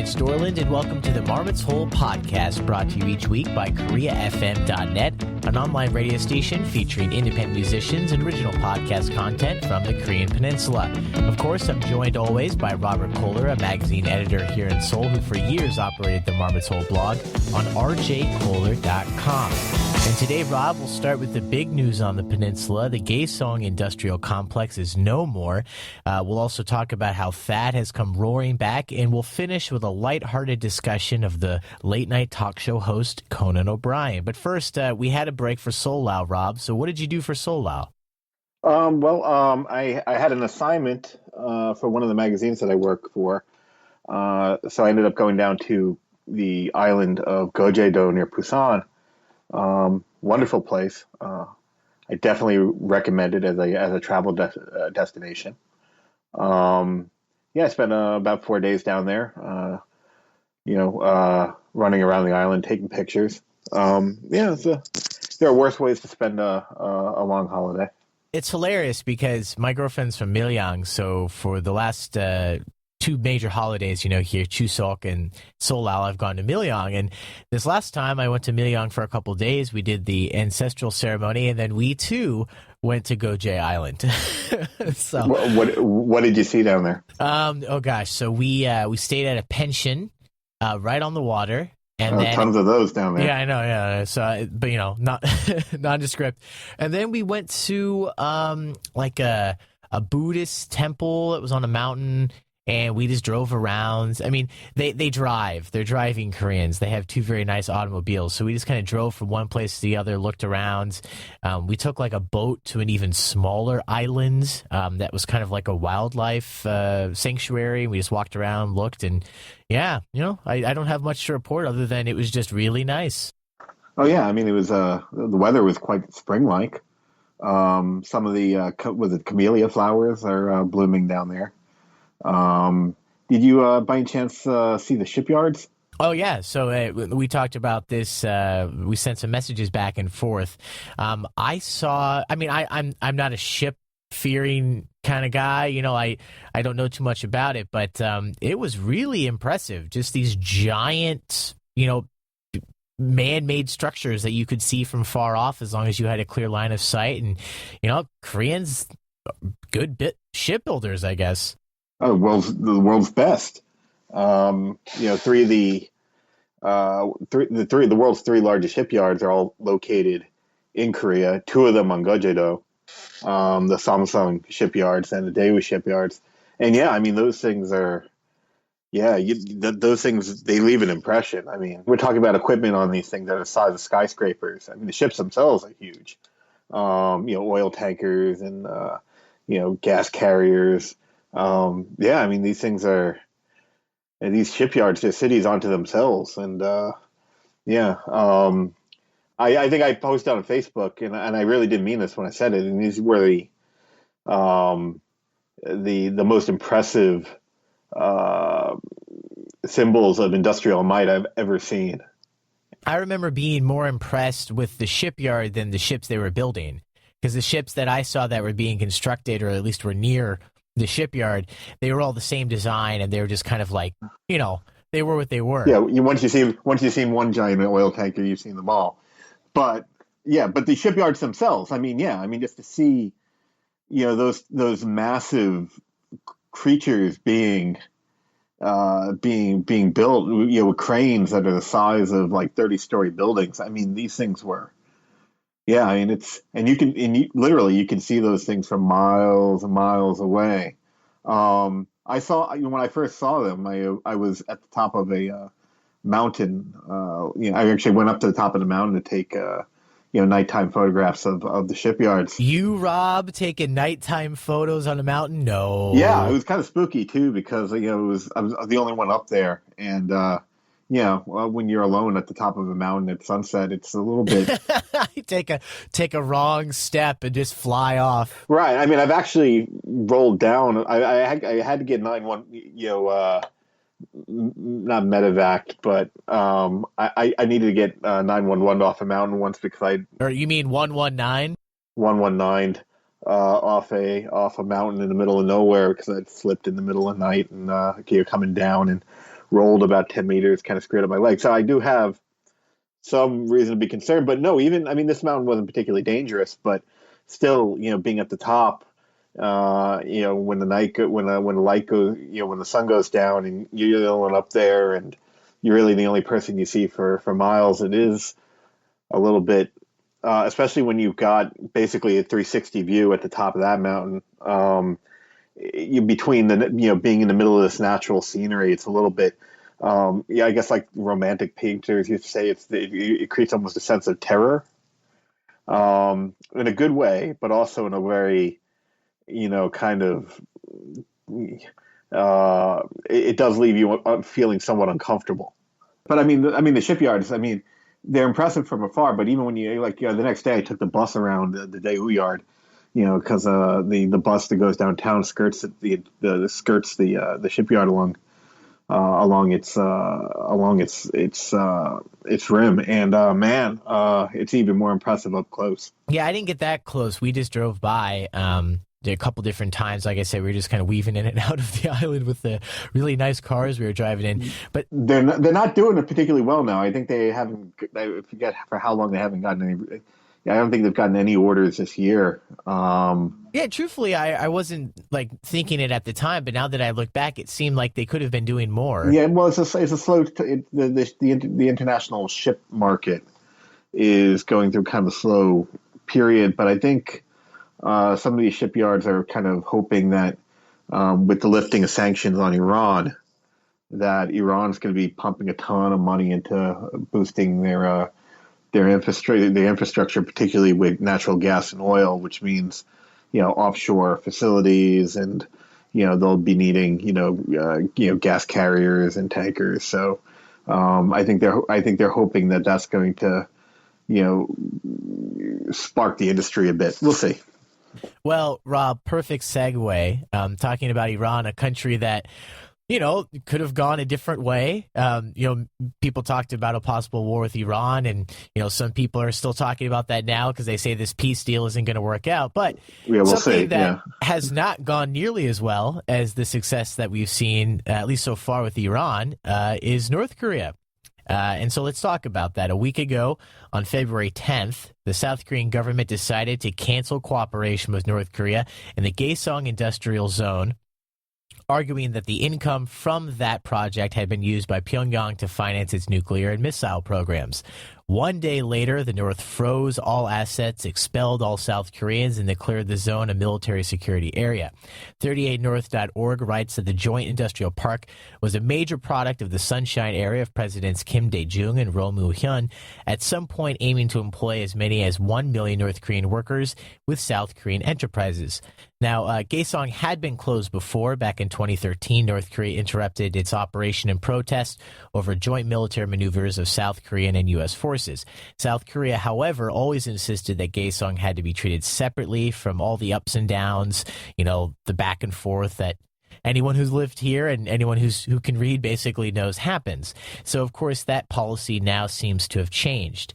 Ryan Storland, and welcome to the Marmot's Hole podcast, brought to you each week by KoreaFM.net, an online radio station featuring independent musicians and original podcast content from the Korean Peninsula. Of course, I'm joined always by Robert Kohler, a magazine editor here in Seoul, who for years operated the Marmot's Hole blog on rjkohler.com. And today, Rob, we'll start with the big news on the peninsula. The Kaesong industrial complex is no more. We'll also talk about how THAAD has come roaring back, and we'll finish with a lighthearted discussion of the late-night talk show host Conan O'Brien. But first, we had a break for Seoul Lao, Rob. So what did you do for Seoul Lao? I had an assignment for one of the magazines that I work for. So I ended up going down to the island of Gojedo near Busan. Wonderful place. I definitely recommend it as a travel destination. I spent about 4 days down there, running around the island, taking pictures. There are worse ways to spend a long holiday. It's hilarious because my girlfriend's from Milyang, so for the last two major holidays, here, Chuseok and Seoul Lao, I've gone to Milyang. And this last time I went to Milyang for a couple of days. We did the ancestral ceremony, and then we too went to Goje Island. So what did you see down there? So we stayed at a pension right on the water. And then, tons of those down there. Yeah, I know. Yeah, so but not nondescript. And then we went to a Buddhist temple. It was on a mountain. And we just drove around. I mean, they drive. They're driving Koreans. They have two very nice automobiles. So we just kind of drove from one place to the other, looked around. We took like a boat to an even smaller island that was kind of like a wildlife sanctuary. We just walked around, looked, and I don't have much to report other than it was just really nice. Oh, yeah. I mean, it was the weather was quite spring-like. Some of the camellia flowers are blooming down there. Did you, by any chance, see the shipyards? Oh, yeah. So we talked about this. We sent some messages back and forth. I'm not a ship-fearing kind of guy. I don't know too much about it, but it was really impressive. Just these giant, man-made structures that you could see from far off as long as you had a clear line of sight. And, Koreans, good shipbuilders, I guess. Oh, the world's best. Three of the world's three largest shipyards are all located in Korea. Two of them on Gojedo, the Samsung shipyards and the Daewoo shipyards. And those things are, those things, they leave an impression. I mean, we're talking about equipment on these things that are the size of skyscrapers. I mean, the ships themselves are huge. Oil tankers and gas carriers. These things are, these shipyards, they're cities unto themselves. And, I think I posted on Facebook and I really didn't mean this when I said it. And these were the most impressive, symbols of industrial might I've ever seen. I remember being more impressed with the shipyard than the ships they were building, because the ships that I saw that were being constructed, or at least were near the shipyard, they were all the same design, and they were just kind of like, they were what they were. Yeah, once you've seen one giant oil tanker, you've seen them all. But the shipyards themselves, just to see, those massive creatures being built, with cranes that are the size of like 30-story buildings. I mean, these things were. Yeah, I mean you can see those things from miles and miles away. I saw when I first saw them, I was at the top of a mountain. I actually went up to the top of the mountain to take nighttime photographs of the shipyards. You, Rob, taking nighttime photos on a mountain? No. Yeah, it was kind of spooky too because I was the only one up there, and when you're alone at the top of a mountain at sunset, it's a little bit. You take a wrong step and just fly off. Right. I mean, I've actually rolled down. I had to get 911. Not medevac, but I needed to get 911 off a mountain once because Or you mean 119? 119 off a mountain in the middle of nowhere because I'd slipped in the middle of the night and coming down and rolled about 10 meters, kind of screwed up my leg. So I do have some reason to be concerned. But no, even I mean, this mountain wasn't particularly dangerous, but still, being at the top, when the night when the light goes, when the sun goes down, and you're the only one up there, and you're really the only person you see for miles, it is a little bit, especially when you've got basically a 360 view at the top of that mountain. You between being in the middle of this natural scenery, it's a little bit. I guess like romantic painters used to say, it creates almost a sense of terror, in a good way, but also in a very, kind of, it does leave you feeling somewhat uncomfortable. But I mean, the shipyards, I mean, they're impressive from afar. But even when the next day I took the bus around the Daewoo yard, because the bus that goes downtown skirts the shipyard along its rim, and man, it's even more impressive up close. Yeah, I didn't get that close. We just drove by a couple different times. Like I said, we were just kind of weaving in and out of the island with the really nice cars we were driving in. But they're not doing it particularly well now. I think they haven't. I forget for how long they haven't gotten any. I don't think they've gotten any orders this year. Yeah, truthfully, I wasn't like thinking it at the time, but now that I look back, it seemed like they could have been doing more. Yeah, well, it's a slow. The international ship market is going through kind of a slow period, but I think some of these shipyards are kind of hoping that with the lifting of sanctions on Iran, that Iran's going to be pumping a ton of money into boosting their infrastructure, particularly with natural gas and oil, which means, offshore facilities, and, they'll be needing, gas carriers and tankers. So, I think they're hoping that that's going to, spark the industry a bit. We'll see. Well, Rob, perfect segue. Talking about Iran, a country that, could have gone a different way. People talked about a possible war with Iran, and, some people are still talking about that now because they say this peace deal isn't going to work out. But we'll something see. that has not gone nearly as well as the success that we've seen, at least so far with Iran, is North Korea. And so let's talk about that. A week ago, on February 10th, the South Korean government decided to cancel cooperation with North Korea in the Kaesong industrial zone, arguing that the income from that project had been used by Pyongyang to finance its nuclear and missile programs. One day later, the North froze all assets, expelled all South Koreans, and declared the zone a military security area. 38north.org writes that the joint industrial park was a major product of the Sunshine area of Presidents Kim Dae-jung and Roh Moo-hyun, at some point aiming to employ as many as 1 million North Korean workers with South Korean enterprises. Now, Kaesong had been closed before. Back in 2013, North Korea interrupted its operation in protest over joint military maneuvers of South Korean and U.S. forces. South Korea, however, always insisted that Kaesong had to be treated separately from all the ups and downs, the back and forth that anyone who's lived here and anyone who can read basically knows happens. So, of course, that policy now seems to have changed.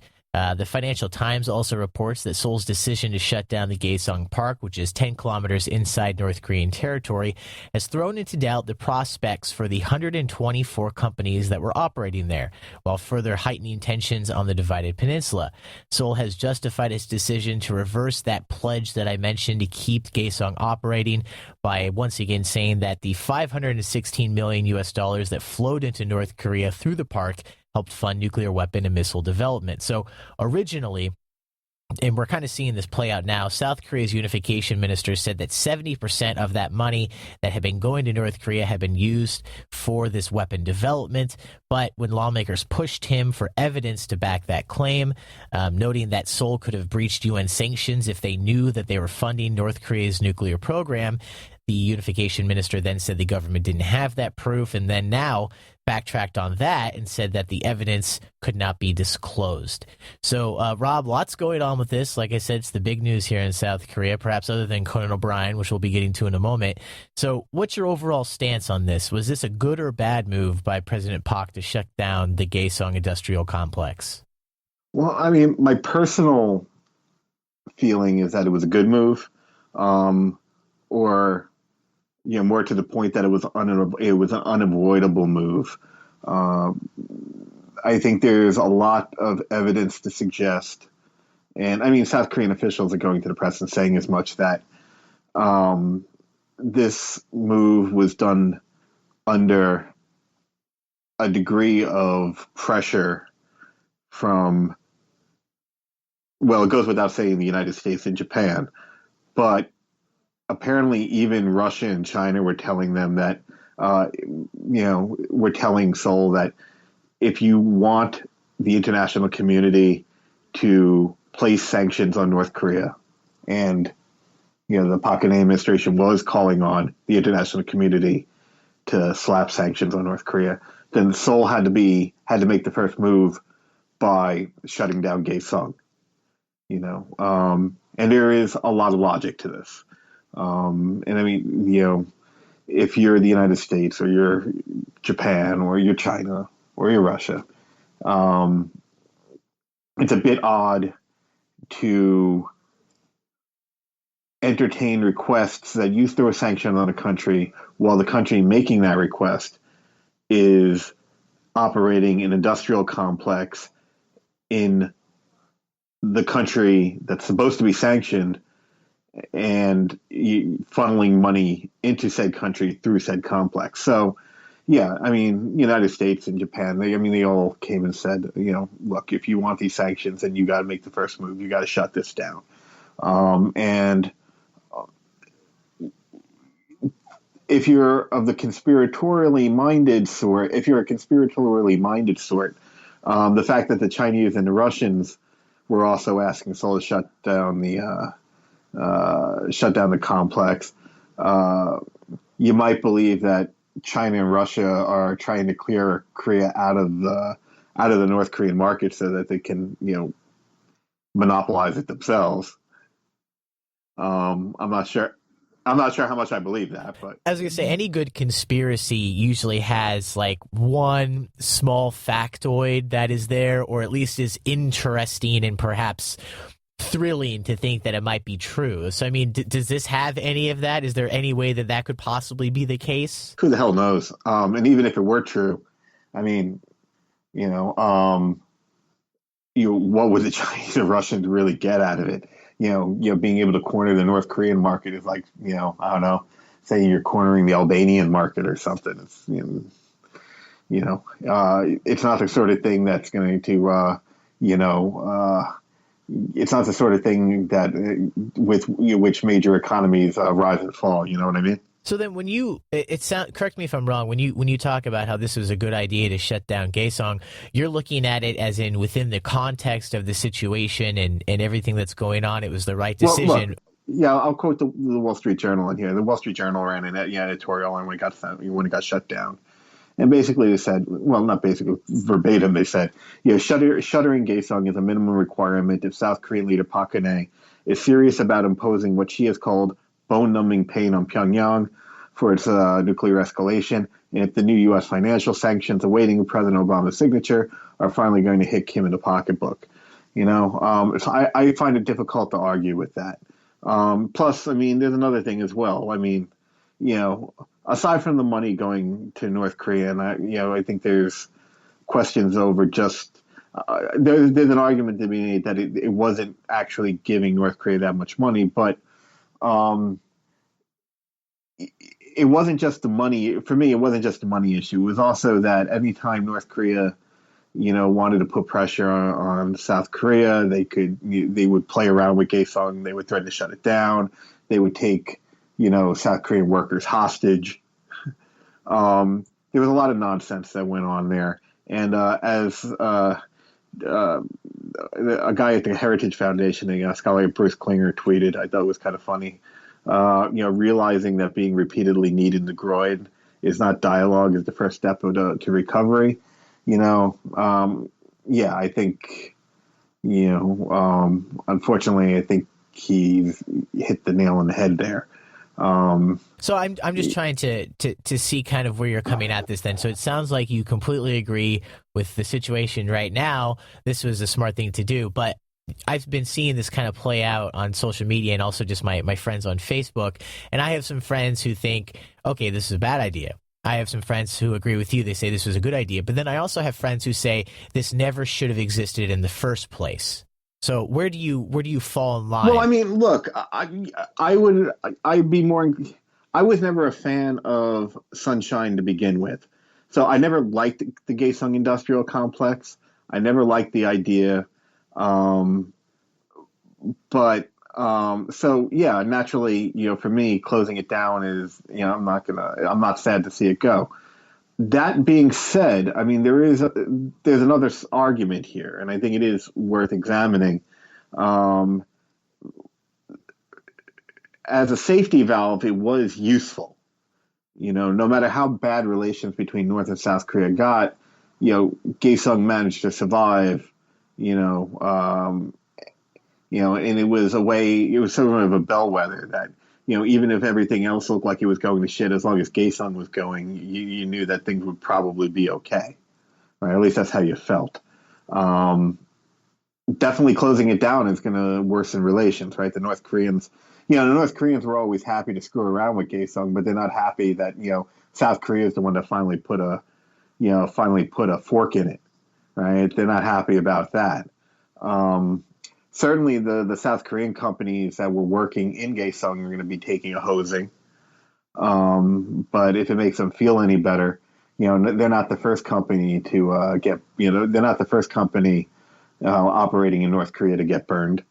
The Financial Times also reports that Seoul's decision to shut down the Kaesong Park, which is 10 kilometers inside North Korean territory, has thrown into doubt the prospects for the 124 companies that were operating there, while further heightening tensions on the divided peninsula. Seoul has justified its decision to reverse that pledge that I mentioned to keep Kaesong operating by once again saying that the $516 million that flowed into North Korea through the park helped fund nuclear weapon and missile development. So originally, and we're kind of seeing this play out now, South Korea's unification minister said that 70% of that money that had been going to North Korea had been used for this weapon development. But when lawmakers pushed him for evidence to back that claim, noting that Seoul could have breached UN sanctions if they knew that they were funding North Korea's nuclear program, the unification minister then said the government didn't have that proof, and then now backtracked on that and said that the evidence could not be disclosed. So, Rob, lots going on with this. Like I said, it's the big news here in South Korea, perhaps other than Conan O'Brien, which we'll be getting to in a moment. So what's your overall stance on this? Was this a good or bad move by President Park to shut down the Kaesong industrial complex? Well, I mean, my personal feeling is that it was a good move, or more to the point that it was an unavoidable move. I think there's a lot of evidence to suggest, and I mean, South Korean officials are going to the press and saying as much, that this move was done under a degree of pressure from, well, it goes without saying, the United States and Japan, but apparently even Russia and China were telling them that, we're telling Seoul that if you want the international community to place sanctions on North Korea, and the Park Geun-hye administration was calling on the international community to slap sanctions on North Korea, then Seoul had to make the first move by shutting down Kaesong. And there is a lot of logic to this. And I mean, if you're the United States, or you're Japan, or you're China, or you're Russia, it's a bit odd to entertain requests that you throw a sanction on a country while the country making that request is operating an industrial complex in the country that's supposed to be sanctioned, and funneling money into said country through said complex. So, yeah, I mean, United States and Japan, they all came and said, look, if you want these sanctions, then you got to make the first move. You got to shut this down. And if you're of the conspiratorially minded sort, the fact that the Chinese and the Russians were also asking Seoul to shut down the complex, you might believe that China and Russia are trying to clear Korea out of the North Korean market so that they can, monopolize it themselves. I'm not sure how much I believe that, but I was going to say, any good conspiracy usually has like one small factoid that is there, or at least is interesting and perhaps thrilling to think that it might be true. So, I mean, does this have any of that? Is there any way that could possibly be the case? Who the hell knows? And even if it were true, I mean, what would the Chinese and Russians really get out of it? Being able to corner the North Korean market is like, I don't know, saying you're cornering the Albanian market or something. It's, it's not the sort of thing that's going to, it's not the sort of thing that with which major economies rise and fall. You know what I mean? So then, when correct me if I'm wrong, when you talk about how this was a good idea to shut down Kaesong, you're looking at it as in within the context of the situation and everything that's going on, it was the right decision. Well, look, yeah, I'll quote the Wall Street Journal in here. The Wall Street Journal ran an editorial on when it got shut down. And basically they said, well, not basically, verbatim, they said, shuttering Kaesong is a minimum requirement if South Korean leader Park Geun-hye is serious about imposing what she has called bone-numbing pain on Pyongyang for its nuclear escalation, and if the new U.S. financial sanctions awaiting President Obama's signature are finally going to hit Kim in the pocketbook. So I find it difficult to argue with that. Plus, I mean, there's another thing as well. I mean, aside from the money going to North Korea, and I think there's questions over just there's an argument to be made that it wasn't actually giving North Korea that much money, but it wasn't just the money. For me, it wasn't just the money issue. It was also that anytime North Korea, wanted to put pressure on South Korea, they would play around with Kaesong. They would threaten to shut it down. They would take, South Korean workers hostage. There was a lot of nonsense that went on there. And as a guy at the Heritage Foundation, a scholar Bruce Klinger tweeted, I thought it was kind of funny. Realizing that being repeatedly kneed in the groin is not dialogue, is the first step to recovery. I think, unfortunately, I think he's hit the nail on the head there. So I'm just trying to see kind of where you're coming at this then. So it sounds like you completely agree with the situation right now. This was a smart thing to do, but I've been seeing this kind of play out on social media and also just my friends on Facebook. And I have some friends who think, okay, this is a bad idea. I have some friends who agree with you. They say this was a good idea. But then I also have friends who say this never should have existed in the first place. So where do you fall in line? Well, I mean, look, I'd be more. I was never a fan of Sunshine to begin with, so I never liked the Kaesong Industrial Complex. I never liked the idea, um, but so yeah, naturally, for me, closing it down is, I'm not sad to see it go. That being said, I mean, there's another argument here, and I think it is worth examining. Um, as a safety valve, it was useful. No matter how bad relations between North and South Korea got, Kaesong managed to survive. You know, um, and it was a way. It was sort of a bellwether that, even if everything else looked like it was going to shit, as long as Kaesong was going, you knew that things would probably be okay. Right? At least that's how you felt. Um, Definitely closing it down is going to worsen relations, right? The North Koreans were always happy to screw around with Kaesong, but they're not happy that, South Korea is the one that finally put a fork in it, right? They're not happy about that. Um, Certainly the South Korean companies that were working in Kaesong are going to be taking a hosing. But if it makes them feel any better, they're not the first company to they're not the first company operating in North Korea to get burned.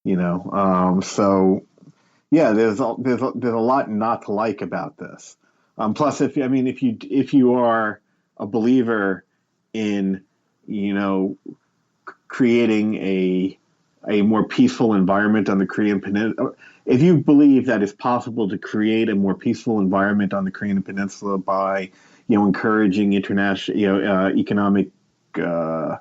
So yeah, there's a lot not to like about this. Plus, if you are a believer in, you know creating a more peaceful environment on the Korean Peninsula, if you believe that it's possible to create a more peaceful environment on the Korean Peninsula by, encouraging international, economic uh,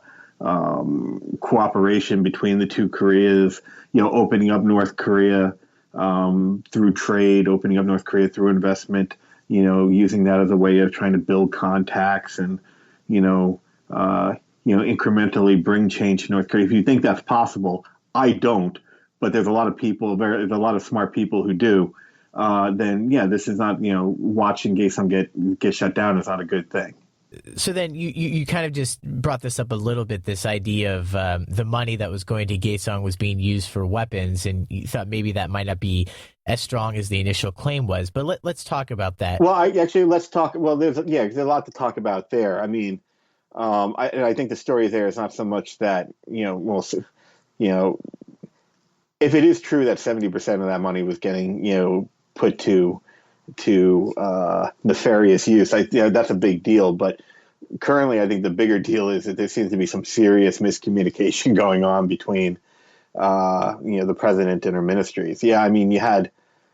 cooperation between the two Koreas, opening up North Korea through trade, opening up North Korea through investment, using that as a way of trying to build contacts and, you know, uh, incrementally bring change to North Korea. If you think that's possible, I don't, but there's a lot of people, there's a lot of smart people who do. Then yeah, this is not, watching Kaesong get shut down is not a good thing. So then you kind of just brought this up a little bit, this idea of the money that was going to Kaesong was being used for weapons, and you thought maybe that might not be as strong as the initial claim was. But let's talk about that. Well, let's talk. Well, there's a lot to talk about there. I mean, I think the story there is not so much that, you know, if it is true that 70% of that money was getting, put to nefarious use, that's a big deal. But currently, I think the bigger deal is that there seems to be some serious miscommunication going on between, the president and her ministries. Yeah, I mean, you had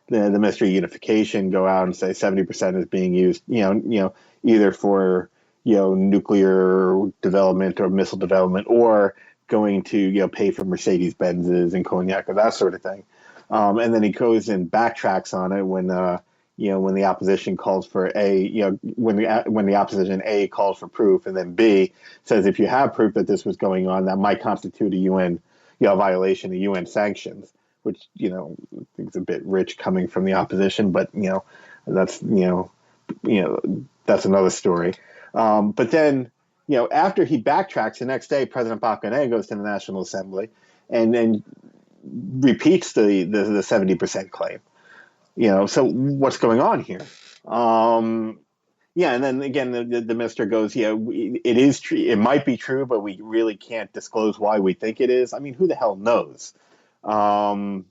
the Ministry of Unification go out and say 70% is being used, either for, nuclear development or missile development, or going to, pay for Mercedes Benzes and cognac or that sort of thing. And then he goes and backtracks on it when the opposition calls for when the opposition A calls for proof, and then B says if you have proof that this was going on, that might constitute a UN, violation of UN sanctions, which, I think is a bit rich coming from the opposition, but that's that's another story. But then, after he backtracks, the next day, President Park Geun-hye goes to the National Assembly and then repeats the 70% claim. So what's going on here? Yeah, and then again, the minister goes, it is true. It might be true, but we really can't disclose why we think it is. I mean, who the hell knows? Um,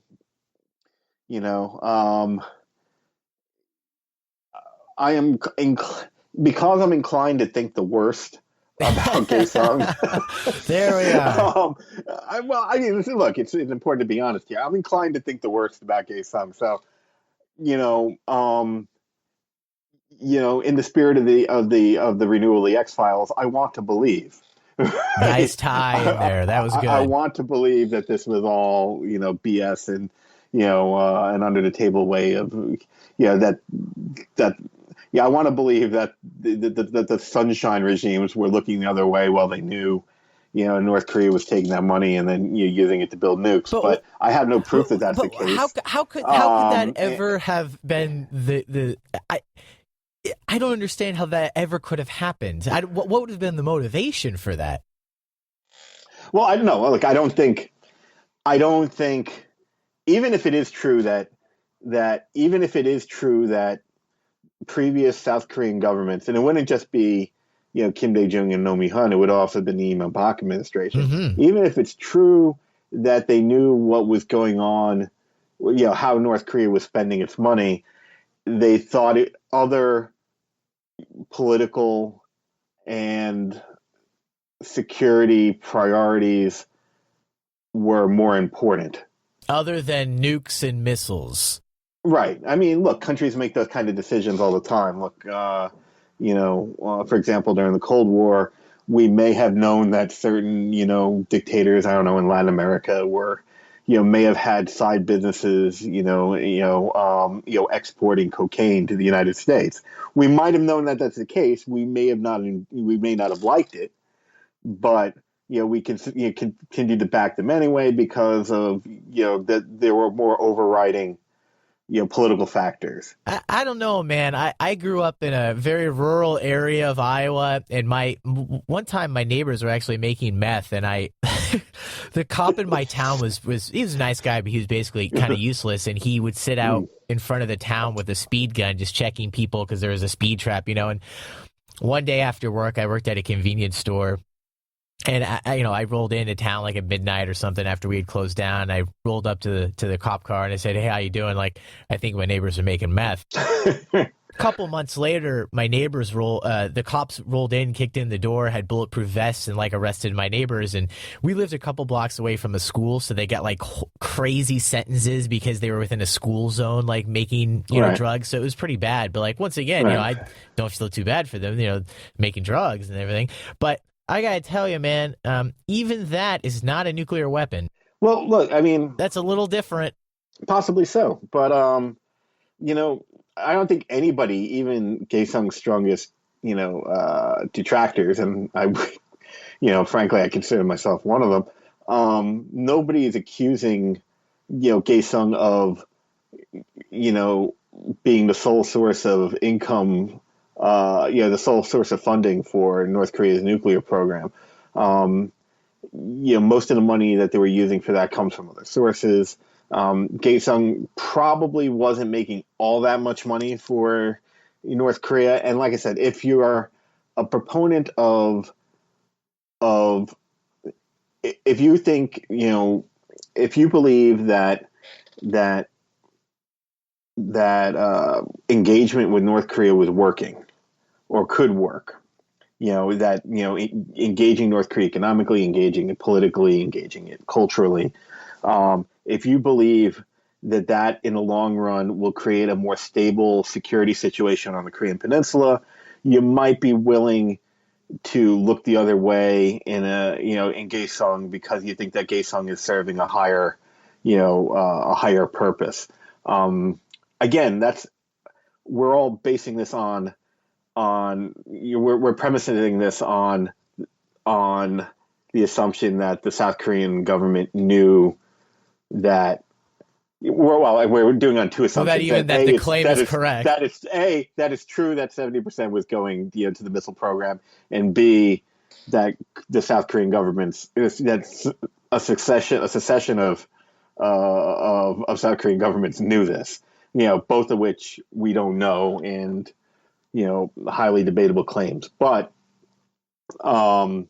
you know, um, I am because I'm inclined to think the worst about Kaesong. There we are. Look, it's important to be honest here. I'm inclined to think the worst about Kaesong. So, you know, um, in the spirit of the renewal of the X Files, I want to believe. Nice tie in there. That was good. I want to believe that this was all, BS and, an under the table way of, that. Yeah, I want to believe that the sunshine regimes were looking the other way while they knew, North Korea was taking that money and then using it to build nukes. But I have no proof that that's the case. How could that ever have been I don't understand how that ever could have happened. What would have been the motivation for that? Well, I don't know. Look, I don't think, even if it is true even if it is true that previous South Korean governments, and it wouldn't just be, Kim Dae Jung and Roh Moo-hyun, it would also have been the Lee Pak administration. Mm-hmm. Even if it's true that they knew what was going on, how North Korea was spending its money, they thought other political and security priorities were more important. Other than nukes and missiles. Right. I mean, look, countries make those kind of decisions all the time. Look, for example, during the Cold War, we may have known that certain, dictators, I don't know, in Latin America were, may have had side businesses, exporting cocaine to the United States. We might have known that that's the case. We may not have liked it, but we can continue to back them anyway because of that there were more overriding political factors. I don't know, man. I grew up in a very rural area of Iowa, and one time my neighbors were actually making meth, and the cop in my town he was a nice guy, but he was basically kind of useless, and he would sit out in front of the town with a speed gun just checking people because there was a speed trap, and one day after work, I worked at a convenience store. And I rolled into town like at midnight or something after we had closed down. I rolled up to the cop car and I said, "Hey, how you doing? Like, I think my neighbors are making meth." A couple months later, my neighbors the cops rolled in, kicked in the door, had bulletproof vests, and like arrested my neighbors. And we lived a couple blocks away from a school, so they got like crazy sentences because they were within a school zone, like making drugs. So it was pretty bad. But like once again, I don't feel too bad for them, making drugs and everything, but. I gotta tell you, man, even that is not a nuclear weapon. Well, look, I mean, that's a little different. Possibly so, but I don't think anybody, even Kaesong's strongest, detractors, and frankly, I consider myself one of them. Nobody is accusing, Kaesong of, being the sole source of income. The sole source of funding for North Korea's nuclear program. Most of the money that they were using for that comes from other sources. Kaesong probably wasn't making all that much money for North Korea. And like I said, if you are a proponent of if you think, if you believe that engagement with North Korea was working, or could work, engaging North Korea economically, engaging it politically, engaging it culturally. If you believe that in the long run will create a more stable security situation on the Korean Peninsula, you might be willing to look the other way in Kaesong because you think that Kaesong is serving a higher purpose. Again, we're all basing this on we're premising this on the assumption that the South Korean government knew that. We're doing on two assumptions. That the claim is correct. That is true that 70% was going to the missile program, and B, that the South Korean government's that's a succession of South Korean governments knew this. Both of which we don't know, and highly debatable claims. But I'm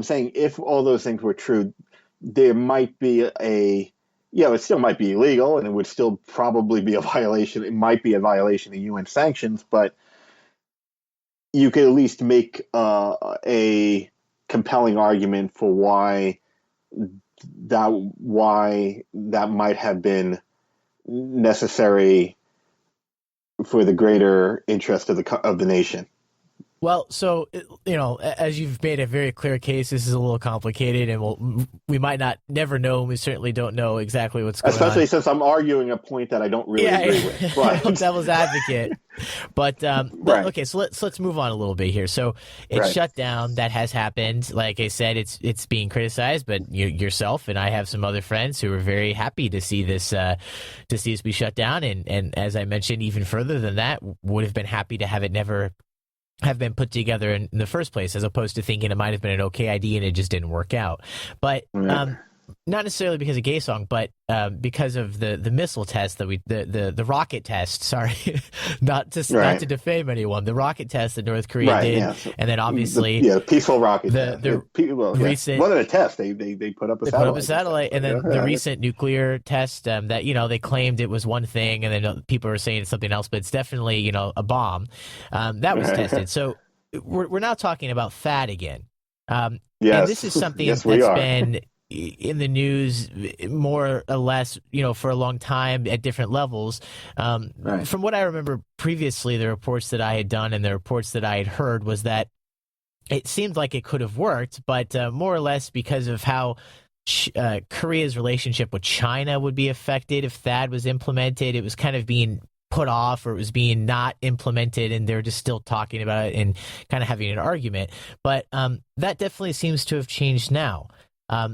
saying if all those things were true, there might be it still might be illegal, and it would still probably be a violation. It might be a violation of UN sanctions, but you could at least make a compelling argument for why that might have been necessary for the greater interest of the nation. Well, so as you've made a very clear case, this is a little complicated, and we might not never know. We certainly don't know exactly what's going on. Especially since I'm arguing a point that I don't really agree with. But devil's advocate. But right, okay, so let's move on a little bit here. So it's right. shut down. That has happened. Like I said, it's being criticized, but yourself and I have some other friends who are very happy to see this be shut down. And as I mentioned, even further than that, would have been happy to have it never have been put together in the first place, as opposed to thinking it might have been an okay idea and it just didn't work out. But not necessarily because of Kaesong, but because of the missile test that the rocket test. Sorry, not to defame anyone. The rocket test that North Korea did, and then obviously peaceful rocket. Recent wasn't a test. They put up a satellite. Put up a satellite, and then the recent nuclear test that they claimed it was one thing, and then people were saying it's something else, but it's definitely a bomb that was tested. So we're now talking about THAAD again. And this is something that's been in the news more or less, for a long time at different levels. From what I remember previously, the reports that I had done and the reports that I had heard was that it seemed like it could have worked, but more or less because of how Korea's relationship with China would be affected if THAAD was implemented. It was kind of being put off, or it was being not implemented, and they're just still talking about it and kind of having an argument. But that definitely seems to have changed now.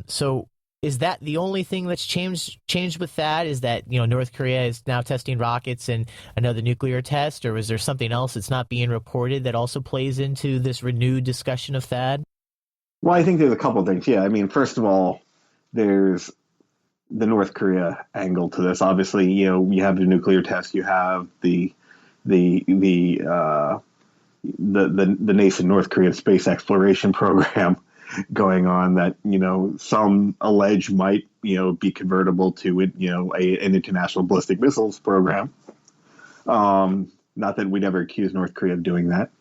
So is that the only thing that's changed with that? Is that, North Korea is now testing rockets and another nuclear test, or was there something else that's not being reported that also plays into this renewed discussion of THAAD? Well, I think there's a couple of things. Yeah, I mean, first of all, there's the North Korea angle to this. Obviously, you have the nuclear test, you have the nascent North Korean space exploration program going on that some allege might be convertible to an international ballistic missiles program. Not that we'd ever accuse North Korea of doing that.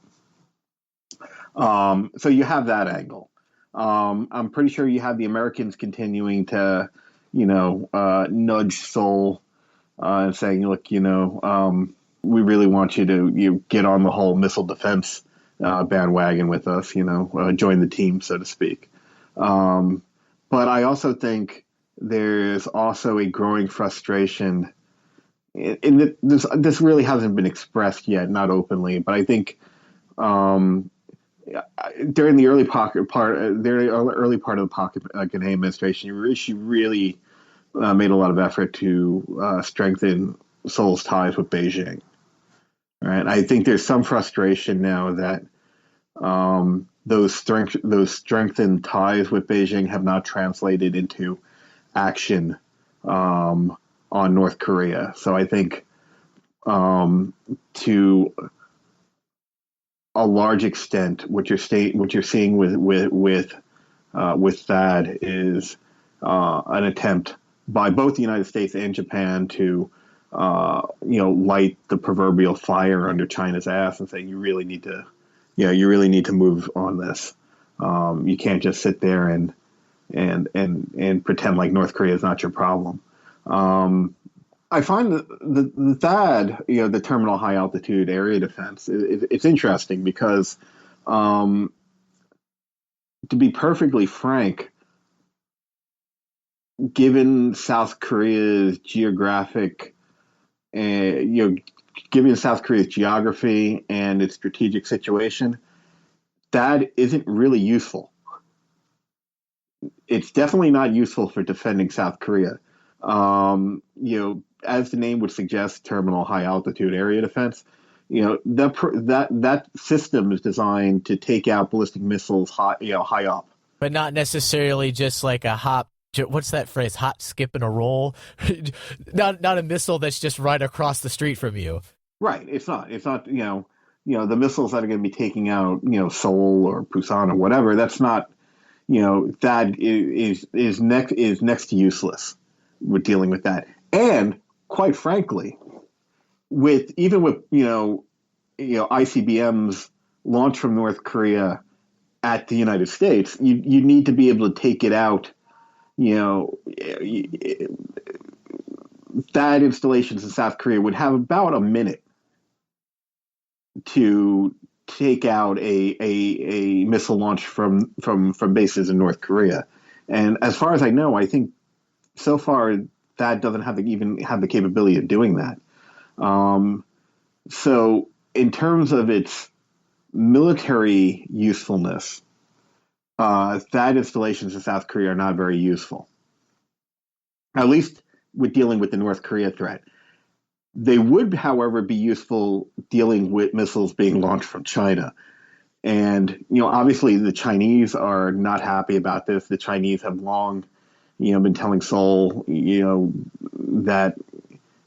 So you have that angle. I'm pretty sure you have the Americans continuing to nudge Seoul and saying, look, we really want you to get on the whole missile defense bandwagon with us, join the team, so to speak. But I also think there's also a growing frustration. This really hasn't been expressed yet, not openly, but I think during the early part of the Park Geun-hye administration, she really made a lot of effort to strengthen Seoul's ties with Beijing. Right. I think there's some frustration now that those strengthened ties with Beijing have not translated into action on North Korea. So I think to a large extent, what you're seeing with THAAD is an attempt by both the United States and Japan to light the proverbial fire under China's ass and say you really need to move on this. You can't just sit there and pretend like North Korea is not your problem. I find the THAAD, the terminal high altitude area defense, it's interesting because, to be perfectly frank, given South Korea's geographic, given South Korea's geography and its strategic situation, that isn't really useful. It's definitely not useful for defending South Korea. As the name would suggest, terminal high altitude area defense. That system is designed to take out ballistic missiles high up, but not necessarily just like a hop. What's that phrase? Hot, skip, and a roll. not a missile that's just right across the street from you. Right. It's not. The missiles that are going to be taking out Seoul or Busan or whatever. That's not. That is next to useless with dealing with that. And quite frankly, with ICBMs launched from North Korea at the United States, you need to be able to take it out. That installations in South Korea would have about a minute to take out a missile launch from bases in North Korea. And as far as I know, I think so far that doesn't even have the capability of doing that. So in terms of its military usefulness, THAAD installations in South Korea are not very useful, at least with dealing with the North Korea threat. They would, however, be useful dealing with missiles being launched from China. And, obviously the Chinese are not happy about this. The Chinese have long, been telling Seoul, that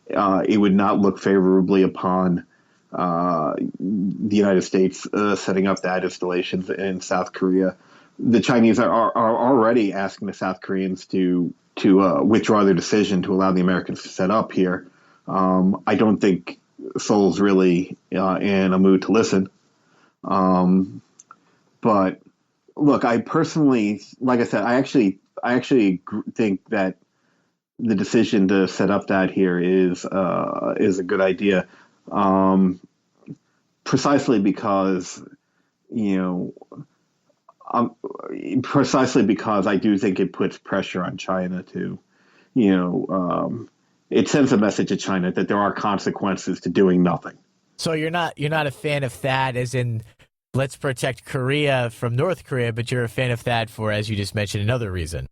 it would not look favorably upon the United States setting up that installations in South Korea. The Chinese are already asking the South Koreans to withdraw their decision to allow the Americans to set up here. I don't think Seoul's really in a mood to listen. But look, I personally, like I said, I actually think that the decision to set up that here is a good idea, precisely because precisely because I do think it puts pressure on China to, it sends a message to China that there are consequences to doing nothing. So you're not a fan of THAAD as in let's protect Korea from North Korea, but you're a fan of THAAD for, as you just mentioned, another reason.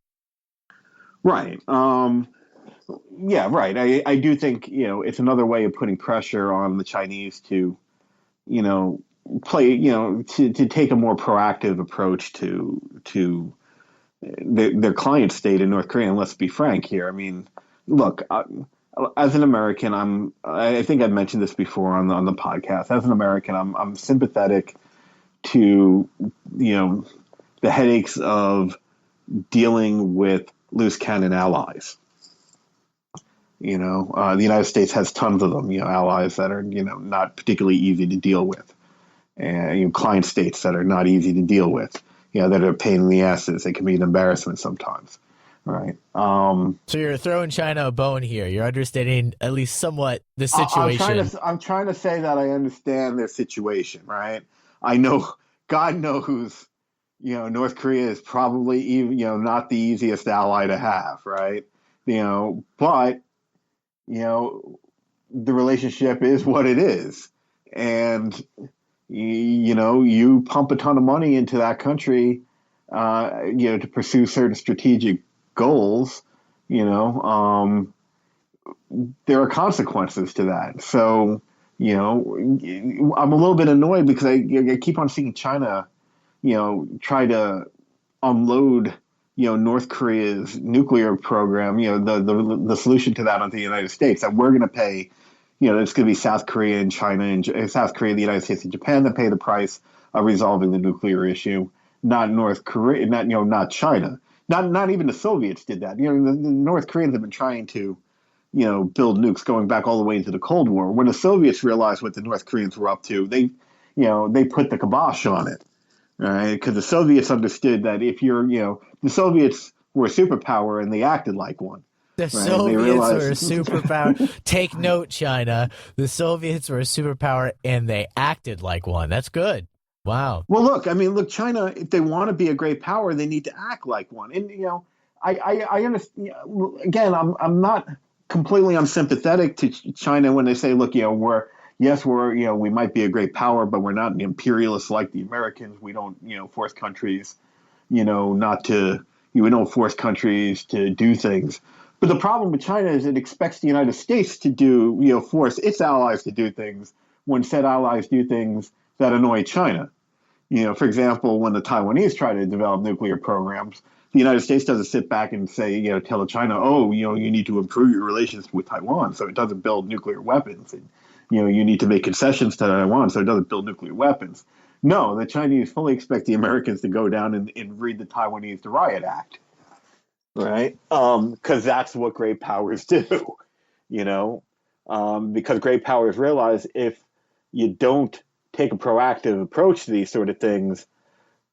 Right. Yeah, right. I do think, it's another way of putting pressure on the Chinese to, play, to take a more proactive approach to their client state in North Korea. And let's be frank here. I mean, look, as an American, I think I've mentioned this before on the podcast. As an American, I'm sympathetic to, the headaches of dealing with loose cannon allies. The United States has tons of them, allies that are, not particularly easy to deal with, and client states that are not easy to deal with, that are a pain in the asses. They can be an embarrassment sometimes, right? So you're throwing China a bone here. You're understanding at least somewhat the situation. I'm trying to say that I understand their situation, right? I know, God knows, North Korea is probably even, not the easiest ally to have, right? But the relationship is what it is. And, you pump a ton of money into that country, to pursue certain strategic goals, there are consequences to that. So, I'm a little bit annoyed because I keep on seeing China, try to unload North Korea's nuclear program, the solution to that onto the United States, that we're going to pay, it's going to be South Korea and China and South Korea, the United States and Japan that pay the price of resolving the nuclear issue, not North Korea, not China, not even the Soviets did that. The North Koreans have been trying to, build nukes going back all the way into the Cold War. When the Soviets realized what the North Koreans were up to, they put the kibosh on it. Right, because the Soviets understood that if you're, the Soviets were a superpower and they acted like one. The Soviets were a superpower. Take note, China. The Soviets were a superpower and they acted like one. That's good. Wow. Well, look, China, if they want to be a great power, they need to act like one. And, I understand, again, I'm not completely unsympathetic to China when they say, look, we're, we might be a great power, but we're not an imperialist like the Americans. We don't, force countries, we don't force countries to do things. But the problem with China is it expects the United States to do, force its allies to do things when said allies do things that annoy China. For example, when the Taiwanese try to develop nuclear programs, the United States doesn't sit back and say, tell China, you need to improve your relations with Taiwan so it doesn't build nuclear weapons. And, you need to make concessions to Taiwan so it doesn't build nuclear weapons. No, the Chinese fully expect the Americans to go down and read the Taiwanese to Riot Act, right? Because that's what great powers do, because great powers realize if you don't take a proactive approach to these sort of things,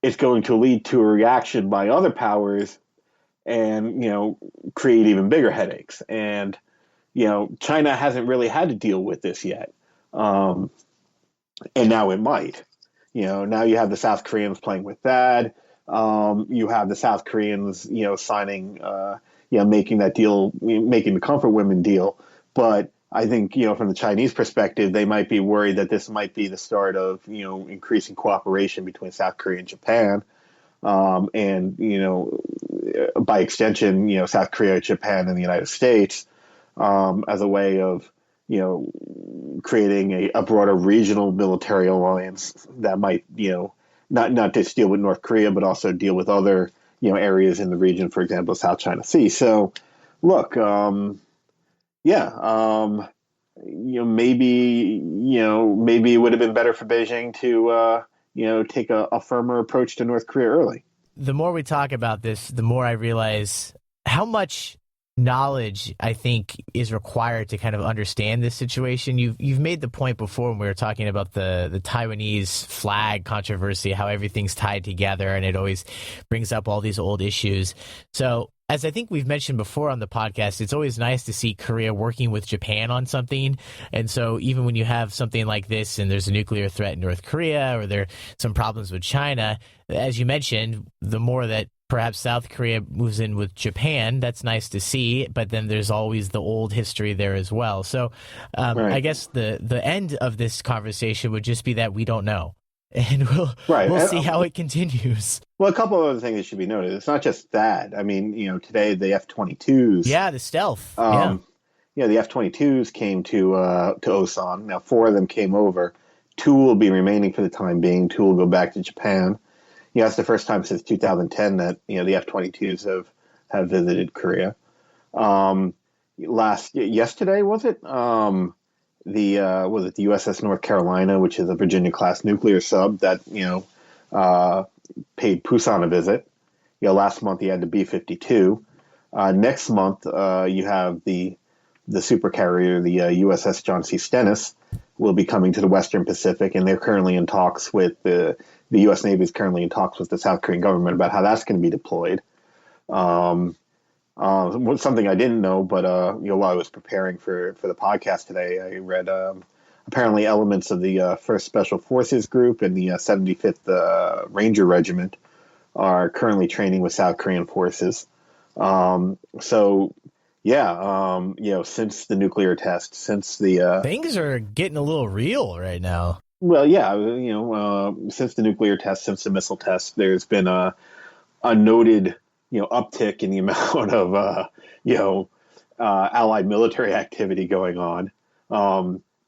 it's going to lead to a reaction by other powers and, create even bigger headaches. And, China hasn't really had to deal with this yet. And now it might, Now you have the South Koreans playing with that. You have the South Koreans, signing, making that deal, making the comfort women deal. But I think, from the Chinese perspective, they might be worried that this might be the start of, increasing cooperation between South Korea and Japan. And, by extension, South Korea, Japan, and the United States, as a way of, creating a broader regional military alliance that might, not just deal with North Korea, but also deal with other, areas in the region, for example, South China Sea. So, look, yeah, maybe it would have been better for Beijing to, take a firmer approach to North Korea early. The more we talk about this, the more I realize how much knowledge I think is required to kind of understand this situation. You've made the point before when we were talking about the Taiwanese flag controversy, how everything's tied together, and it always brings up all these old issues. So, as I think we've mentioned before on the podcast, it's always nice to see Korea working with Japan on something. And so even when you have something like this and there's a nuclear threat in North Korea or there are some problems with China, as you mentioned, the more that perhaps South Korea moves in with Japan, that's nice to see. But then there's always the old history there as well. So Right. I guess the end of this conversation would just be that we don't know. And Right. we'll see how it continues. Well, a couple of other things that should be noted. It's not just that. I mean, today the F-22s. Yeah, the stealth. The F-22s came to Osan. Now, 4 of them came over. 2 will be remaining for the time being. 2 will go back to Japan. That's the first time since 2010 that the F-22s have visited Korea. Yesterday was it? The USS North Carolina, which is a Virginia class nuclear sub that paid Pusan a visit. Last month you had the B-52. Next month you have the supercarrier, the USS John C. Stennis, will be coming to the Western Pacific, and they're currently in talks with the U.S. Navy is currently in talks with the South Korean government about how that's going to be deployed. Something I didn't know, but while I was preparing for the podcast today, I read apparently elements of the 1st Special Forces Group and the 75th Ranger Regiment are currently training with South Korean forces. Since the nuclear test, since the Things are getting a little real right now. well, yeah, since the nuclear test, since the missile test, there's been a noted uptick in the amount of allied military activity going on.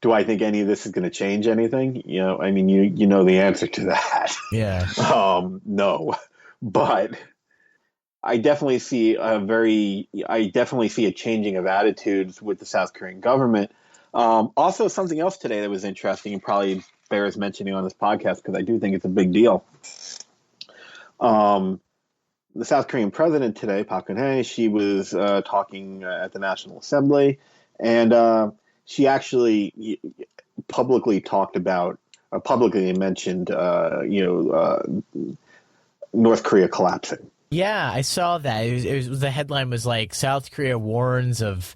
Do I think any of this is going to change anything? I mean, you know the answer to that. Yeah. No, but I definitely see a changing of attitudes with the South Korean government. Also, something else today that was interesting and probably bears mentioning on this podcast because I do think it's a big deal. The South Korean president today, Park Geun-hye, she was talking at the National Assembly, and she actually publicly mentioned, North Korea collapsing. Yeah, I saw that. It was the headline was like South Korea warns of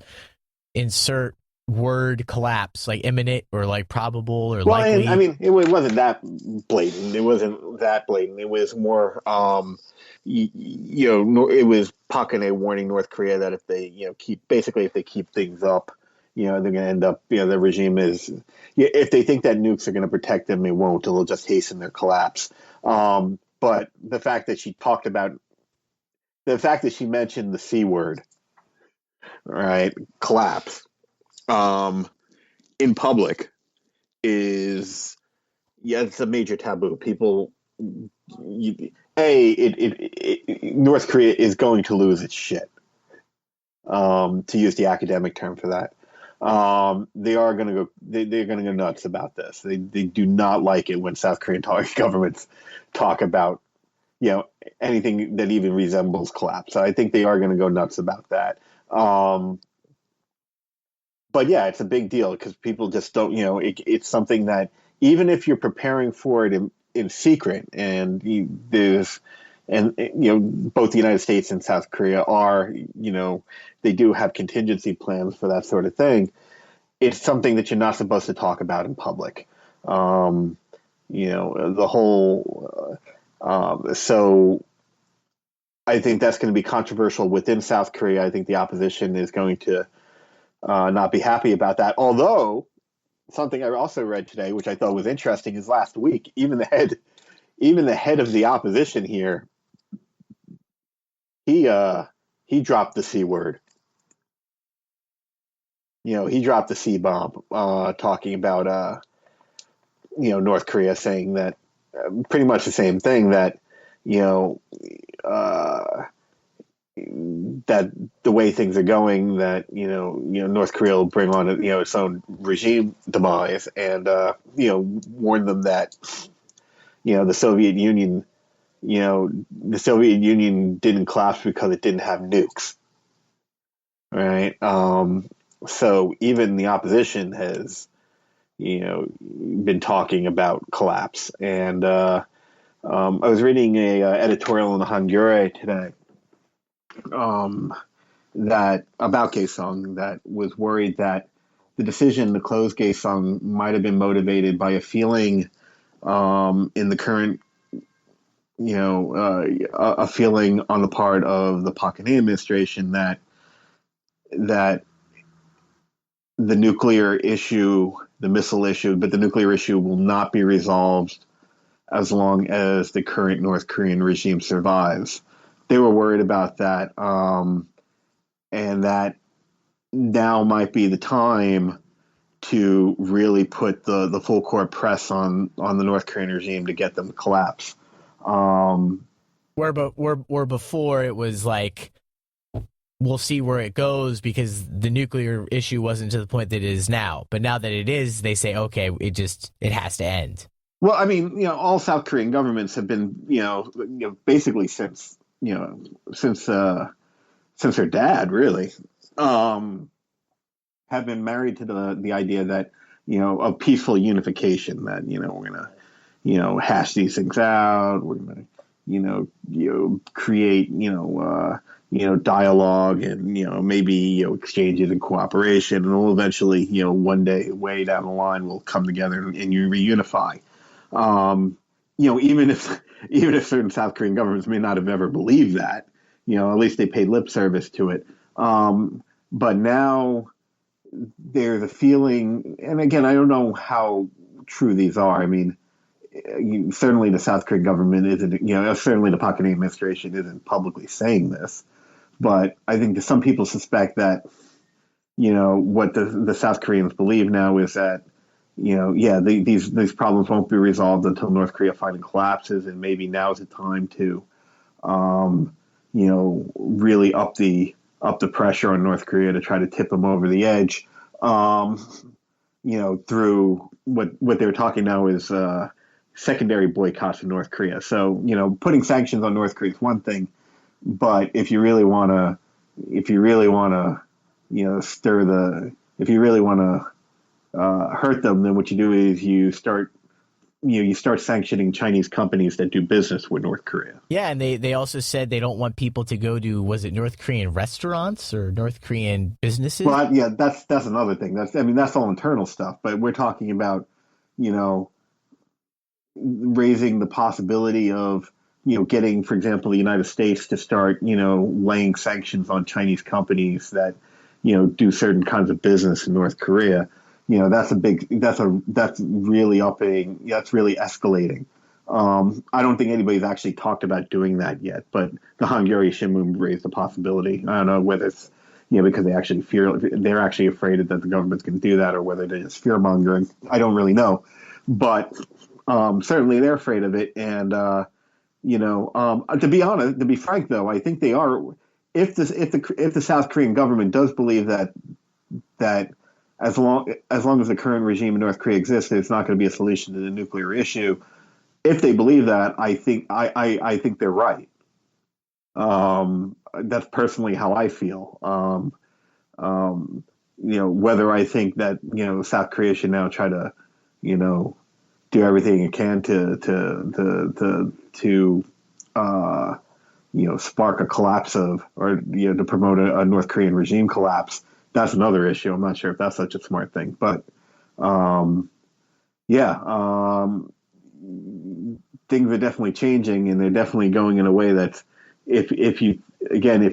insert word collapse, like imminent or like probable or likely. I mean, it wasn't that blatant. It was more, it was Park Geun-hye warning North Korea that if they, keep things up, they're going to end up, the regime is, if they think that nukes are going to protect them, they won't. It'll just hasten their collapse. But the fact that she mentioned the C word, right, collapse, in public it's a major taboo. People, North Korea is going to lose its shit, to use the academic term for that. They're going to go nuts about this. They do not like it when South Korean governments talk about anything that even resembles collapse. So I think they are going to go nuts about that. But yeah, it's a big deal because people just don't, it's something that even if you're preparing for it in secret, and both the United States and South Korea are, they do have contingency plans for that sort of thing. It's something that you're not supposed to talk about in public. the whole. So I think that's going to be controversial within South Korea. I think the opposition is going to not be happy about that. Although something I also read today, which I thought was interesting, is last week even the head of the opposition here, he dropped the C word. He dropped the C bomb, talking about North Korea, saying that pretty much the same thing, that you know uh, that the way things are going, that North Korea will bring on its own regime demise, and warn them that the Soviet Union didn't collapse because it didn't have nukes, right? So even the opposition has been talking about collapse, and I was reading a editorial in the Hangul today, um, that about Kaesong, that was worried that the decision to close Kaesong might have been motivated by a feeling, in the current, a feeling on the part of the Park Geun-hye administration, that the nuclear issue, the missile issue, but the nuclear issue will not be resolved as long as the current North Korean regime survives. They were worried about that, and that now might be the time to really put the full court press on the North Korean regime to get them to collapse. Where before it was like, we'll see where it goes, because the nuclear issue wasn't to the point that it is now. But now that it is, they say, okay, it has to end. Well, I mean, all South Korean governments have been, basically since her dad, really, have been married to the idea that, of peaceful unification, that, we're gonna, hash these things out. We're gonna, create, dialogue, and, maybe, exchanges and cooperation, and we'll eventually, one day, way down the line, we'll come together and you reunify. Even if certain South Korean governments may not have ever believed that, at least they paid lip service to it. But now there's a feeling, and again, I don't know how true these are. I mean, certainly the South Korean government isn't, certainly the Park Geun-hye administration isn't publicly saying this, but I think that some people suspect that, what the South Koreans believe now is that, these problems won't be resolved until North Korea finally collapses, and maybe now is the time to, really up the pressure on North Korea to try to tip them over the edge. Through what they're talking now is secondary boycotts of North Korea. So, putting sanctions on North Korea is one thing, but if you really want to, if you really want to hurt them, then what you do is you start sanctioning Chinese companies that do business with North Korea. Yeah, and they also said they don't want people to go to, was it North Korean restaurants or North Korean businesses? Well, yeah, that's another thing. That's all internal stuff. But we're talking about, raising the possibility of, getting, for example, the United States to start, laying sanctions on Chinese companies that, do certain kinds of business in North Korea. That's really escalating. I don't think anybody's actually talked about doing that yet, but the Hungary Shimbun raised the possibility. I don't know whether it's, because they're actually afraid that the government's going to do that, or whether they're just fear mongering. I don't really know, but certainly they're afraid of it. And to be frank, though, I think they are. If the South Korean government does believe that as long as the current regime in North Korea exists, there's not going to be a solution to the nuclear issue. If they believe that, I think they're right. That's personally how I feel. Whether I think that South Korea should now try to do everything it can to spark a collapse of, or to promote a North Korean regime collapse. That's another issue. I'm not sure if that's such a smart thing, but things are definitely changing, and they're definitely going in a way that's if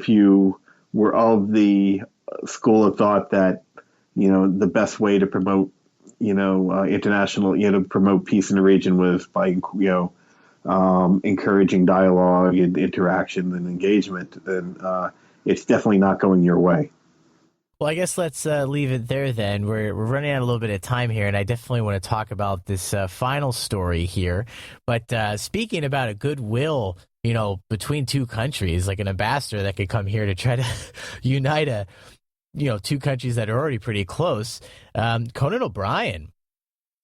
you were of the school of thought that the best way to promote international to promote peace in the region was by encouraging dialogue and interaction and engagement, then it's definitely not going your way. Well, I guess let's leave it there then. We're running out a little bit of time here, and I definitely want to talk about this final story here. But speaking about a goodwill, between two countries, like an ambassador that could come here to try to unite two countries that are already pretty close. Conan O'Brien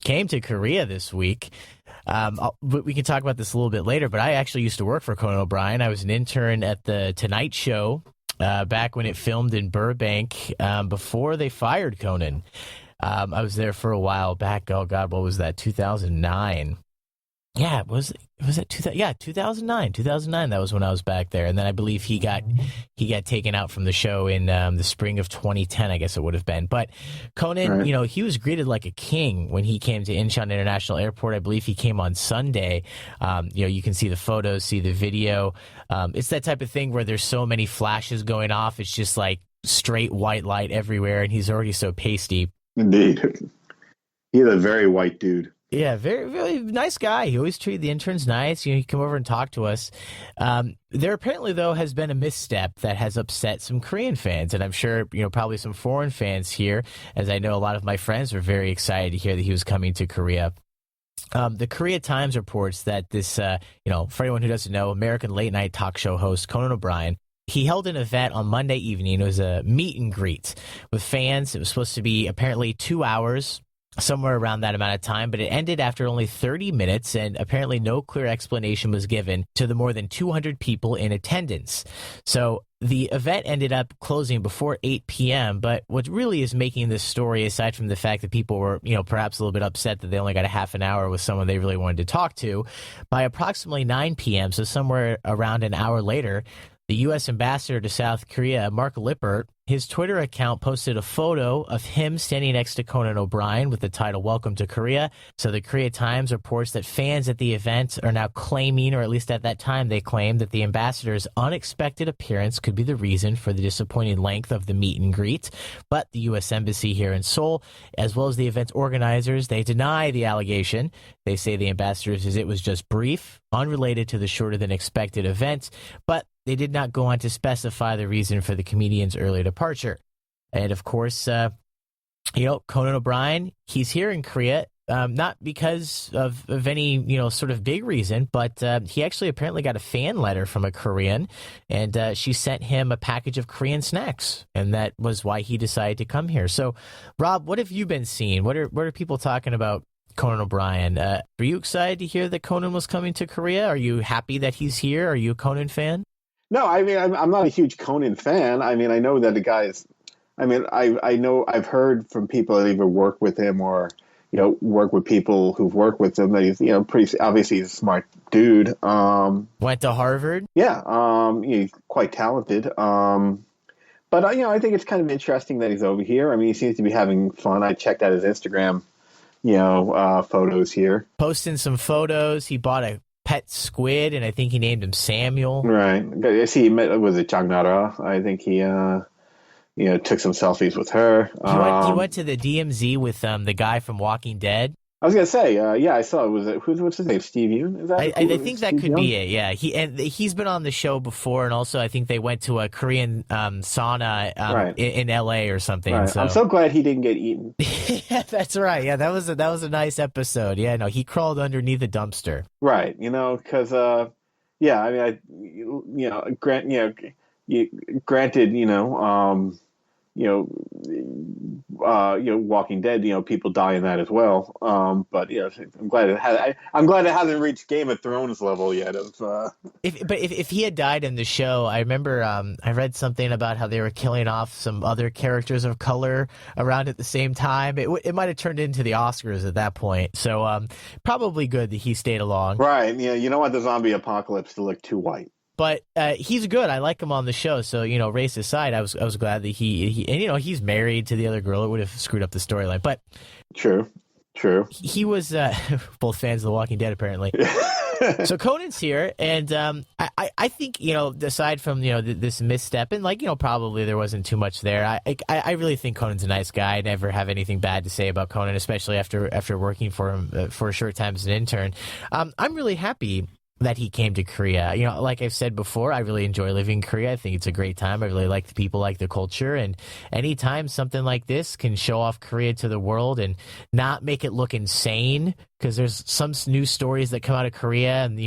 came to Korea this week. We can talk about this a little bit later, but I actually used to work for Conan O'Brien. I was an intern at the Tonight Show back when it filmed in Burbank before they fired Conan. I was there for a while back. Oh, God, what was that, 2009? Yeah, was it 2009? 2009, that was when I was back there. And then I believe he got taken out from the show in the spring of 2010, I guess it would have been. But Conan, right. He was greeted like a king when he came to Incheon International Airport. I believe he came on Sunday. You can see the photos, see the video. It's that type of thing where there's so many flashes going off. It's just like straight white light everywhere, and he's already so pasty. Indeed. He's a very white dude. Yeah, very, very nice guy. He always treated the interns nice. He'd come over and talk to us. There apparently, though, has been a misstep that has upset some Korean fans, and I'm sure, probably some foreign fans here, as I know a lot of my friends were very excited to hear that he was coming to Korea. The Korea Times reports that this, for anyone who doesn't know, American late-night talk show host Conan O'Brien, he held an event on Monday evening. It was a meet and greet with fans. It was supposed to be apparently 2 hours, somewhere around that amount of time, but it ended after only 30 minutes, and apparently no clear explanation was given to the more than 200 people in attendance. So the event ended up closing before 8 p.m., but what really is making this story, aside from the fact that people were, perhaps a little bit upset that they only got a half an hour with someone they really wanted to talk to, by approximately 9 p.m., so somewhere around an hour later, the U.S. ambassador to South Korea, Mark Lippert, his Twitter account posted a photo of him standing next to Conan O'Brien with the title, "Welcome to Korea." So the Korea Times reports that fans at the event are now claiming, or at least at that time they claimed, that the ambassador's unexpected appearance could be the reason for the disappointing length of the meet and greet. But the U.S. Embassy here in Seoul, as well as the event's organizers, they deny the allegation. They say the ambassador's visit was just brief, unrelated to the shorter than expected event, but they did not go on to specify the reason for the comedian's early departure. And of course, Conan O'Brien, he's here in Korea, not because of any, sort of big reason, but he actually apparently got a fan letter from a Korean, and she sent him a package of Korean snacks, and that was why he decided to come here. So, Rob, what have you been seeing? What are people talking about Conan O'Brien? Are you excited to hear that Conan was coming to Korea? Are you happy that he's here? Are you a Conan fan? No, I mean, I'm not a huge Conan fan. I mean, I know that the guy is. I mean, I know I've heard from people that either work with him or work with people who've worked with him that he's pretty obviously he's a smart dude. Went to Harvard. Yeah, he's quite talented. But I think it's kind of interesting that he's over here. I mean, he seems to be having fun. I checked out his Instagram, photos here. Posting some photos. He bought a pet squid, and I think he named him Samuel. Right. I see. He met with a Changnara. I think he, took some selfies with her. He went to the DMZ with the guy from Walking Dead. I was gonna say, yeah, I saw it. Was it what's his name? Steve Yeun? Is that? I think that could be it. Yeah, he's been on the show before, and also I think they went to a Korean sauna right. in LA or something. Right. So. I'm so glad he didn't get eaten. Yeah, that's right. Yeah, that was a nice episode. Yeah, no, he crawled underneath the dumpster. Right. Because yeah, I mean, granted, Walking Dead, people die in that as well. But I'm glad it hasn't reached Game of Thrones level yet. If he had died in the show, I remember I read something about how they were killing off some other characters of color around at the same time. It might have turned into the Oscars at that point. So probably good that he stayed along. Right. Yeah. You don't want the zombie apocalypse to look too white. But he's good. I like him on the show. So, race aside, I was glad that he and he's married to the other girl. It would have screwed up the storyline. But true. True. he was both fans of The Walking Dead, apparently. So Conan's here, and I think, aside from this misstep, and probably there wasn't too much there. I really think Conan's a nice guy. I never have anything bad to say about Conan, especially after working for him for a short time as an intern. I'm really happy that he came to Korea. Like I've said before, I really enjoy living in Korea. I think it's a great time. I really like the people, like the culture, and anytime something like this can show off Korea to the world and not make it look insane, because there's some news stories that come out of Korea, and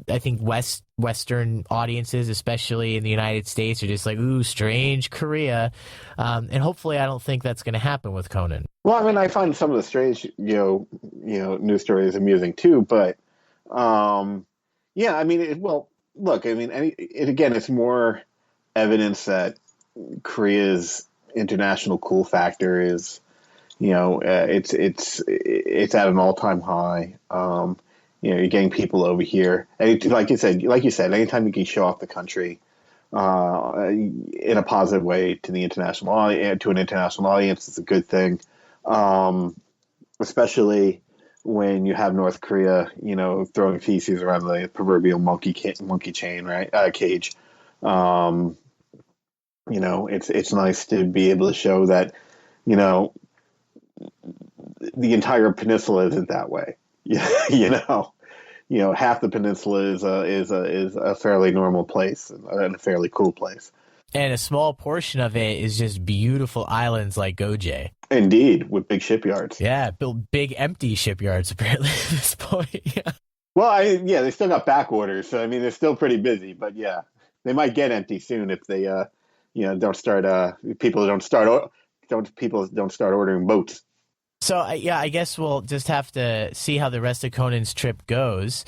I think Western audiences, especially in the United States, are just like, ooh, strange Korea, and hopefully I don't think that's going to happen with Conan. Well, I mean, I find some of the strange, news stories amusing too, but yeah, I mean, look, I mean, again, it's more evidence that Korea's international cool factor is, it's at an all-time high. You're getting people over here, and like you said, anytime you can show off the country in a positive way to the international audience, it's a good thing, especially when you have North Korea, throwing feces around the proverbial monkey chain, right? Cage. It's nice to be able to show that, the entire peninsula isn't that way. Half the peninsula is a fairly normal place and a fairly cool place. And a small portion of it is just beautiful islands like Goje. Indeed, with big shipyards. Yeah, built big empty shipyards apparently at this point. Yeah. Well, they still got back orders, so I mean they're still pretty busy. But yeah, they might get empty soon if they don't start people don't start ordering boats. So I guess we'll just have to see how the rest of Conan's trip goes.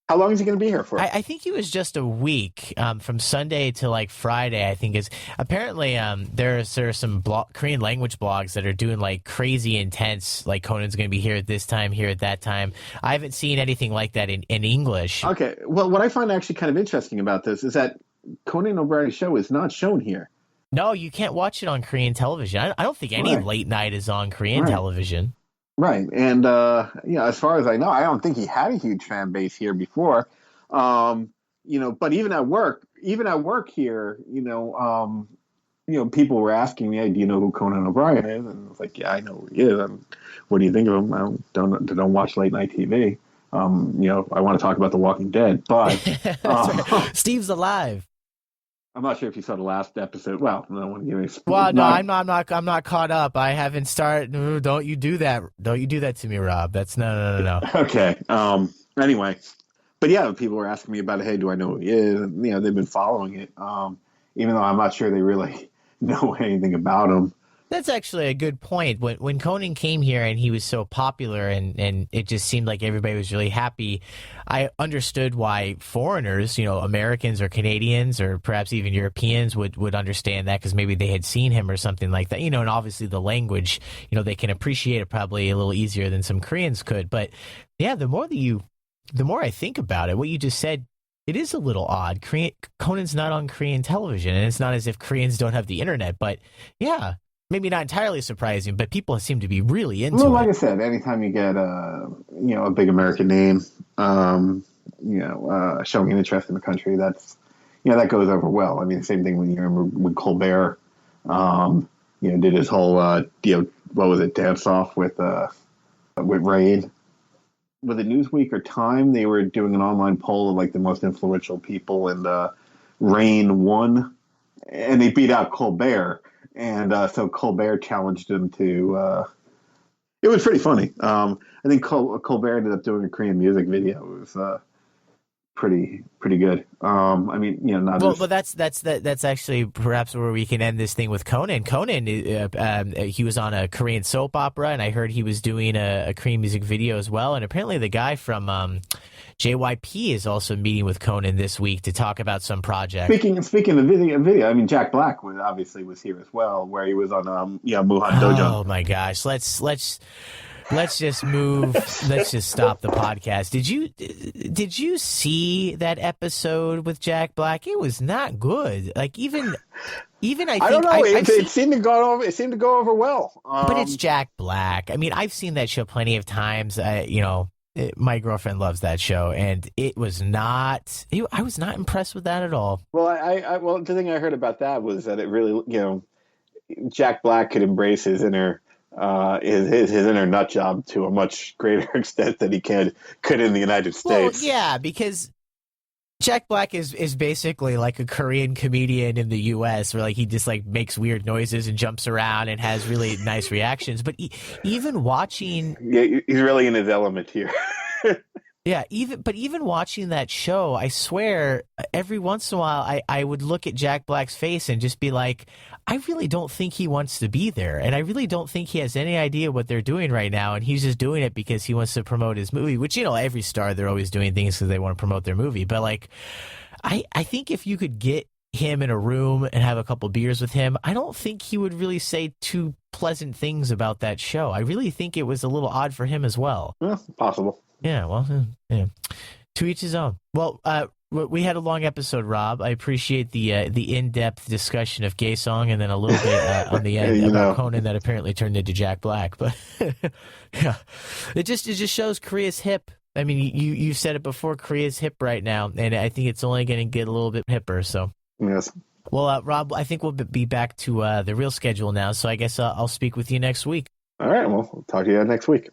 How long is he going to be here for? I think he was just a week, from Sunday to Friday. I think is apparently there are some Korean language blogs that are doing crazy intense, like Conan's going to be here at this time, here at that time. I haven't seen anything like that in English. Okay, well, what I find actually kind of interesting about this is that Conan O'Brien's show is not shown here. No, you can't watch it on Korean television. I don't think any late night is on Korean television. Right, and as far as I know, I don't think he had a huge fan base here before. But even at work here, people were asking me, hey, "Do you know who Conan O'Brien is?" And I was like, "Yeah, I know who he is." What do you think of him? I don't watch late night TV. I want to talk about The Walking Dead, but Steve's alive. I'm not sure if you saw the last episode. Well, I don't want to give any spoilers. Well, no, I'm not caught up. I haven't started. No, don't you do that? Don't you do that to me, Rob? That's no. Okay. Anyway, but yeah, people were asking me about it. Hey, do I know who he is? And, they've been following it. Even though I'm not sure they really know anything about him. That's actually a good point. When Conan came here and he was so popular and it just seemed like everybody was really happy, I understood why foreigners, Americans or Canadians or perhaps even Europeans would understand that, because maybe they had seen him or something like that. And obviously the language, they can appreciate it probably a little easier than some Koreans could. But yeah, the more I think about it, what you just said, it is a little odd. Conan's not on Korean television, and it's not as if Koreans don't have the internet, but yeah. Maybe not entirely surprising, but people seem to be really into it. Well, like I said, anytime you get a big American name, showing an interest in the country, that's that goes over well. I mean, the same thing when you remember when Colbert, did his whole what was it, dance off with Rain. Was it Newsweek or Time? They were doing an online poll of the most influential people, and Rain won, and they beat out Colbert. And so Colbert challenged him to. It was pretty funny. I think Colbert ended up doing a Korean music video. It was pretty good. I mean, not. Well, but that's actually perhaps where we can end this thing with Conan. Conan, he was on a Korean soap opera, and I heard he was doing a Korean music video as well. And apparently, the guy from JYP is also meeting with Conan this week to talk about some project. Speaking of video, I mean, Jack Black was here as well, where he was on Muhan Dojo. Oh my gosh, let's let's just move. Let's just stop the podcast. Did you see that episode with Jack Black? It was not good. Like even I think I don't know. It seemed to go over. It seemed to go over well. But it's Jack Black. I mean, I've seen that show plenty of times. My girlfriend loves that show, and it was not. I was not impressed with that at all. Well, well, the thing I heard about that was that it really, Jack Black could embrace his inner his inner nut job to a much greater extent than he could in the United States. Well, yeah, because Jack Black is basically like a Korean comedian in the U.S. where like he just like makes weird noises and jumps around and has really nice reactions. But even watching, yeah, he's really in his element here. Yeah, even watching that show, I swear, every once in a while, I would look at Jack Black's face and just be like, I really don't think he wants to be there, and I really don't think he has any idea what they're doing right now, and he's just doing it because he wants to promote his movie, which, every star, they're always doing things because they want to promote their movie, but, like, I think if you could get him in a room and have a couple beers with him, I don't think he would really say too pleasant things about that show. I really think it was a little odd for him as well. Yeah, possible. Yeah, well, yeah. To each his own. Well, we had a long episode, Rob. I appreciate the in-depth discussion of Kaesong and then a little bit on the end about Conan that apparently turned into Jack Black. But yeah, it just shows Korea's hip. I mean, you've said it before. Korea's hip right now, and I think it's only going to get a little bit hipper. So yes. Well, Rob, I think we'll be back to the real schedule now. So I guess I'll speak with you next week. All right. Well, we'll talk to you next week.